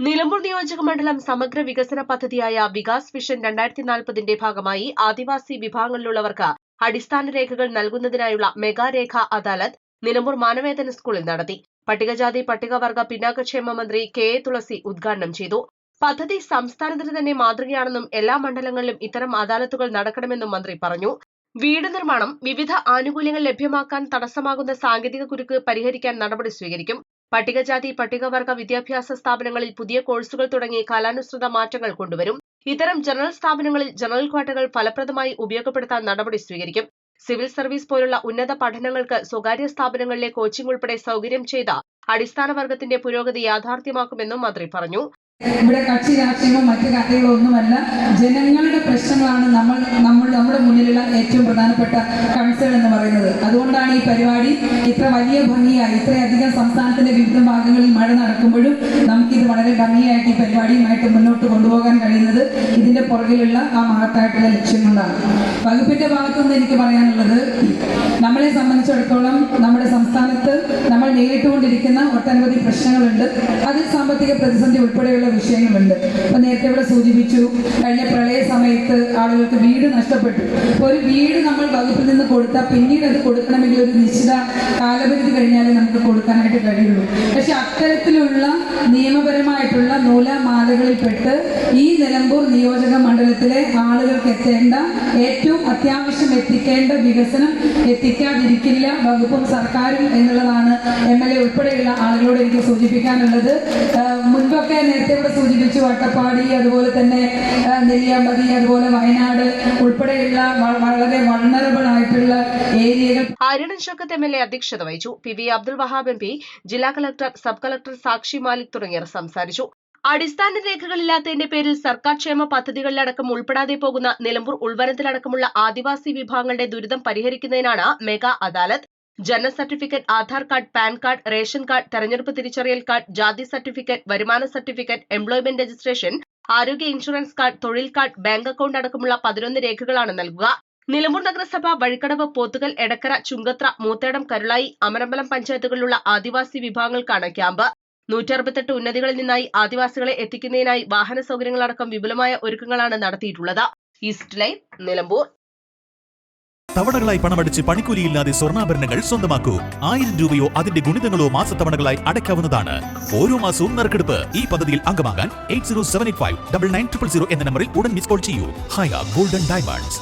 നിലമ്പൂർ നിയോജക മണ്ഡലം സമഗ്ര വികസന പദ്ധതിയായ വികാസ് വിഷൻ 2040ന്റെ ഭാഗമായി ആദിവാസി വിഭാഗങ്ങളിലുള്ളവർക്ക് അടിസ്ഥാന രേഖകൾ നൽകുന്നതിനായുള്ള മെഗാ രേഖാ അദാലത്ത് നിലമ്പൂർ മാനവേദന സ്കൂളിൽ നടത്തി. പട്ടികജാതി പട്ടികവർഗ പിന്നാക്കക്ഷേമ മന്ത്രി കെ.എ. തുളസി ഉദ്ഘാടനം ചെയ്തു. പദ്ധതി സംസ്ഥാനത്തിന് തന്നെ മാതൃകയാണെന്നും എല്ലാ മണ്ഡലങ്ങളിലും ഇത്തരം അദാലത്തുകൾ നടക്കണമെന്നും മന്ത്രി പറഞ്ഞു. വീട് നിർമ്മാണം, വിവിധ ആനുകൂല്യങ്ങൾ ലഭ്യമാക്കാൻ തടസ്സമാകുന്ന സാങ്കേതിക കുരുക്ക് പരിഹരിക്കാൻ നടപടി സ്വീകരിക്കും. പട്ടികജാതി പട്ടികവർഗ വിദ്യാഭ്യാസ സ്ഥാപനങ്ങളിൽ പുതിയ കോഴ്സുകൾ തുടങ്ങി കാലാനുസൃത മാറ്റങ്ങൾ കൊണ്ടുവരും. ഇത്തരം ജനറൽ സ്ഥാപനങ്ങളിൽ ജനറൽ ക്വാട്ടകൾ ഫലപ്രദമായി ഉപയോഗപ്പെടുത്താൻ നടപടി സ്വീകരിക്കും. സിവിൽ സർവീസ് പോലുള്ള ഉന്നത പഠനങ്ങൾക്ക് സ്വകാര്യ സ്ഥാപനങ്ങളിലെ കോച്ചിംഗ് ഉൾപ്പെടെ സൗകര്യം ചെയ്ത അടിസ്ഥാന വർഗത്തിന്റെ പുരോഗതി യാഥാർത്ഥ്യമാക്കുമെന്നും മന്ത്രി പറഞ്ഞു. ഇവിടെ കക്ഷി രാഷ്ട്രീയമോ മറ്റു കാര്യങ്ങളോ ഒന്നുമല്ല, ജനങ്ങളുടെ പ്രശ്നങ്ങളാണ് നമ്മുടെ മുന്നിലുള്ള ഏറ്റവും പ്രധാനപ്പെട്ട കൺസേൺ എന്ന് പറയുന്നത്. അതുകൊണ്ടാണ് ഈ പരിപാടി ഇത്ര വലിയ ഭംഗിയായി, ഇത്രയധികം സംസ്ഥാനത്തിന്റെ വിവിധ ഭാഗങ്ങളിൽ മഴ നടക്കുമ്പോഴും നമുക്കിത് വളരെ ഭംഗിയായിട്ട് ഈ പരിപാടിയുമായിട്ട് മുന്നോട്ട് കൊണ്ടുപോകാൻ കഴിയുന്നത് ഇതിന്റെ പുറകിലുള്ള ആ മഹത്തായിട്ടുള്ള ലക്ഷ്യം കൊണ്ടാണ്. വകുപ്പിന്റെ ഭാഗത്തുനിന്ന് എനിക്ക് പറയാനുള്ളത്, നമ്മളെ സംബന്ധിച്ചിടത്തോളം നമ്മുടെ സംസ്ഥാനത്ത് നമ്മൾ നേരിട്ടുകൊണ്ടിരിക്കുന്ന ഒട്ടനവധി പ്രശ്നങ്ങളുണ്ട്. അതിൽ സാമ്പത്തിക പ്രതിസന്ധി ഉൾപ്പെടെയുള്ള വിഷയങ്ങളുണ്ട്. അപ്പൊ നേരത്തെ ഇവിടെ സൂചിപ്പിച്ചു, കഴിഞ്ഞ പ്രളയ സമയത്ത് ആളുകൾക്ക് വീട് നഷ്ടപ്പെട്ടു. ഒരു വീട് നമ്മൾ വകുപ്പിൽ നിന്ന് കൊടുത്താൽ പിന്നീട് അത് കൊടുക്കണമെങ്കിൽ ഒരു നിശ്ചിത കാലപരിധി കഴിഞ്ഞാലേ നമുക്ക് കൊടുക്കാനായിട്ട് കഴിയുള്ളൂ. പക്ഷെ അത്തരത്തിലുള്ള നിയമപരമായിട്ടുള്ള നൂലാമാലകളിൽപ്പെട്ട് ഈ നിലമ്പൂർ നിയോജക മണ്ഡലത്തിലെ ആളുകൾക്ക് എത്തേണ്ട, ഏറ്റവും അത്യാവശ്യം എത്തിക്കേണ്ട വികസനം എത്തിക്കാതിരിക്കില്ല വകുപ്പും സർക്കാരും എന്നുള്ളതാണ് MLA ഉൾപ്പെടെയുള്ള ആളുകളോട് എനിക്ക് സൂചിപ്പിക്കാനുള്ളത്. മുൻപൊക്കെ നേരത്തെ ഇവിടെ സൂചിപ്പിച്ചു, അട്ടപ്പാടി, അതുപോലെ തന്നെ നെല്ലിയാമ്പതി, അതുപോലെ വയനാട് ഉൾപ്പെടെയുള്ള വളരെ വൾണറബിൾ ആയിട്ടുള്ള ഏരിയകൾ. ആര്യടൻ ഷൗക്കത്ത് MLA അധ്യക്ഷത വഹിച്ചു. PV അബ്ദുൽ വഹാബ് MP, ജില്ലാ കളക്ടർ, സബ് കളക്ടർ സാക്ഷി മാലിക് തുടങ്ങിയവർ സംസാരിച്ചു. അടിസ്ഥാന രേഖകളില്ലാത്തതിന്റെ പേരിൽ സർക്കാർ ക്ഷേമ പദ്ധതികളിലടക്കം ഉൾപ്പെടാതെ പോകുന്ന നിലമ്പൂർ ഉൾവനത്തിലടക്കമുള്ള ആദിവാസി വിഭാഗങ്ങളുടെ ദുരിതം പരിഹരിക്കുന്നതിനാണ് മെഗാ അദാലത്ത്. ജനന certificate, Aadhaar card, PAN card, ration card, തെരഞ്ഞെടുപ്പ് തിരിച്ചറിയൽ കാർഡ്, ജാതി സർട്ടിഫിക്കറ്റ്, വരുമാന സർട്ടിഫിക്കറ്റ്, എംപ്ലോയ്മെന്റ് രജിസ്ട്രേഷൻ, ആരോഗ്യ ഇൻഷുറൻസ് കാർഡ്, തൊഴിൽ കാർഡ്, ബാങ്ക് അക്കൌണ്ട് അടക്കമുള്ള 11 രേഖകളാണ് നൽകുക. നിലമ്പൂർ നഗരസഭ, വഴിക്കടവ്, പോത്തുകൽ, എടക്കര, ചുങ്കത്ര, മൂത്തേടം, കരുളായി, അമരമ്പലം പഞ്ചായത്തുകളിലുള്ള ആദിവാസി വിഭാഗങ്ങൾക്കാണ് ക്യാമ്പ്. 168 ഉന്നതികളിൽ നിന്നായി ആദിവാസികളെ എത്തിക്കുന്നതിനായി വാഹന സൗകര്യങ്ങളടക്കം വിപുലമായ ഒരുക്കങ്ങളാണ് നടത്തിയിട്ടുള്ളത്. East Live, Nilambur. തവണകളായി പണമടിച്ച് പണിക്കൂലിയില്ലാതെ സ്വർണ്ണാഭരണങ്ങൾ സ്വന്തമാക്കൂ. 1000 രൂപയോ അതിന്റെ ഗുണിതങ്ങളോ മാസത്തവണകളായി അടയ്ക്കാവുന്നതാണ്. ഓരോ മാസവും നറുക്കെടുപ്പ്. ഈ പദ്ധതിയിൽ അംഗമാകാൻ 8078599900 എന്ന നമ്പറിൽ ഉടൻ മിസ് കോൾ ചെയ്യൂ. ഹയ ഗോൾഡൻ ഡയമണ്ട്സ്.